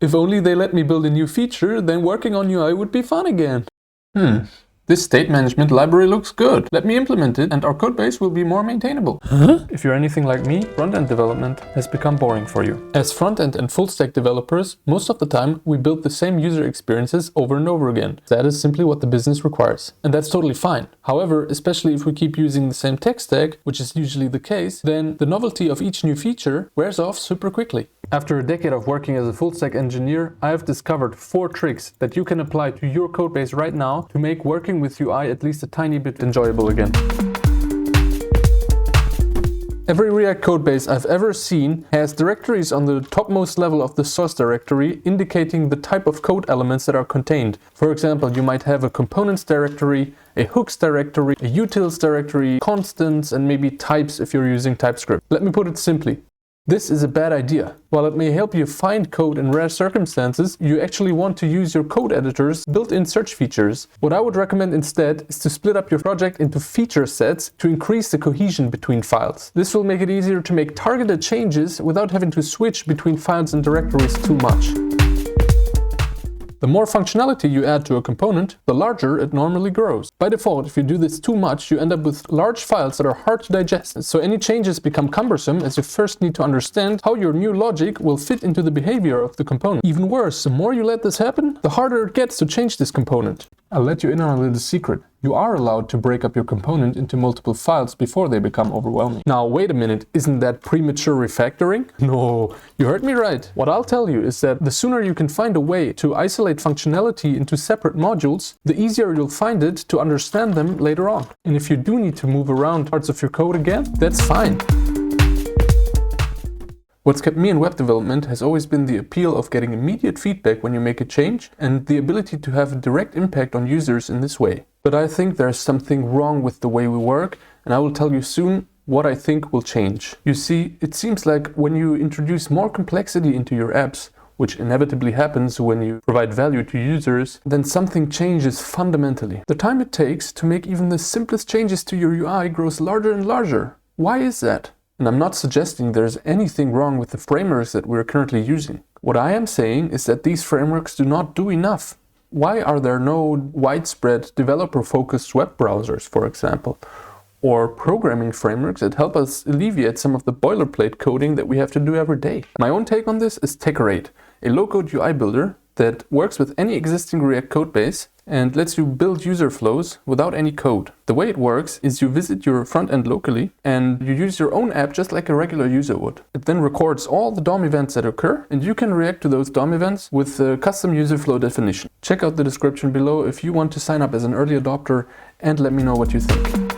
If only they let me build a new feature, then working on UI would be fun again. This state management library looks good. Let me implement it and our codebase will be more maintainable. If you're anything like me, front-end development has become boring for you. As front-end and full-stack developers, most of the time we build the same user experiences over and over again. That is simply what the business requires. And that's totally fine. However, especially if we keep using the same tech stack, which is usually the case, then the novelty of each new feature wears off super quickly. After a decade of working as a full-stack engineer, I have discovered 4 tricks that you can apply to your codebase right now to make working with UI at least a tiny bit enjoyable again. Every React codebase I've ever seen has directories on the topmost level of the source directory indicating the type of code elements that are contained. For example, you might have a components directory, a hooks directory, a utils directory, constants, and maybe types if you're using TypeScript. Let me put it simply. This is a bad idea. While it may help you find code in rare circumstances, you actually want to use your code editor's built-in search features. What I would recommend instead is to split up your project into feature sets to increase the cohesion between files. This will make it easier to make targeted changes without having to switch between files and directories too much. The more functionality you add to a component, the larger it normally grows. By default, if you do this too much, you end up with large files that are hard to digest. So any changes become cumbersome as you first need to understand how your new logic will fit into the behavior of the component. Even worse, the more you let this happen, the harder it gets to change this component. I'll let you in on a little secret. You are allowed to break up your component into multiple files before they become overwhelming. Now wait a minute, isn't that premature refactoring? No, you heard me right. What I'll tell you is that the sooner you can find a way to isolate functionality into separate modules, the easier you'll find it to understand them later on. And if you do need to move around parts of your code again, that's fine. What's kept me in web development has always been the appeal of getting immediate feedback when you make a change and the ability to have a direct impact on users in this way. But I think there's something wrong with the way we work, and I will tell you soon what I think will change. You see, it seems like when you introduce more complexity into your apps, which inevitably happens when you provide value to users, then something changes fundamentally. The time it takes to make even the simplest changes to your UI grows larger and larger. Why is that? And I'm not suggesting there's anything wrong with the frameworks that we're currently using. What I am saying is that these frameworks do not do enough. Why are there no widespread developer-focused web browsers, for example? Or programming frameworks that help us alleviate some of the boilerplate coding that we have to do every day? My own take on this is Tecorate, a low-code UI builder that works with any existing React codebase and lets you build user flows without any code. The way it works is you visit your front end locally and you use your own app just like a regular user would. It then records all the DOM events that occur and you can react to those DOM events with a custom user flow definition. Check out the description below if you want to sign up as an early adopter and let me know what you think.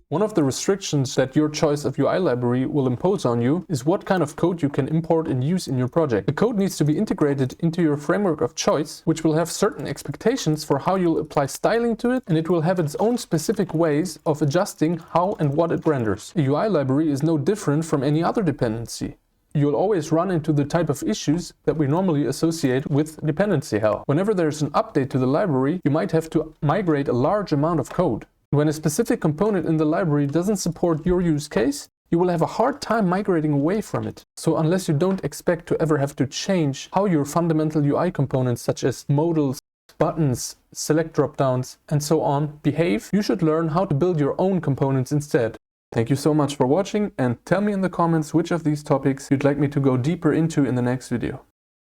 One of the restrictions that your choice of UI library will impose on you is what kind of code you can import and use in your project. The code needs to be integrated into your framework of choice, which will have certain expectations for how you'll apply styling to it, and it will have its own specific ways of adjusting how and what it renders. A UI library is no different from any other dependency. You'll always run into the type of issues that we normally associate with dependency hell. Whenever there's an update to the library, you might have to migrate a large amount of code. When a specific component in the library doesn't support your use case, you will have a hard time migrating away from it. So unless you don't expect to ever have to change how your fundamental UI components such as modals, buttons, select dropdowns, and so on behave, you should learn how to build your own components instead. Thank you so much for watching and tell me in the comments which of these topics you'd like me to go deeper into in the next video.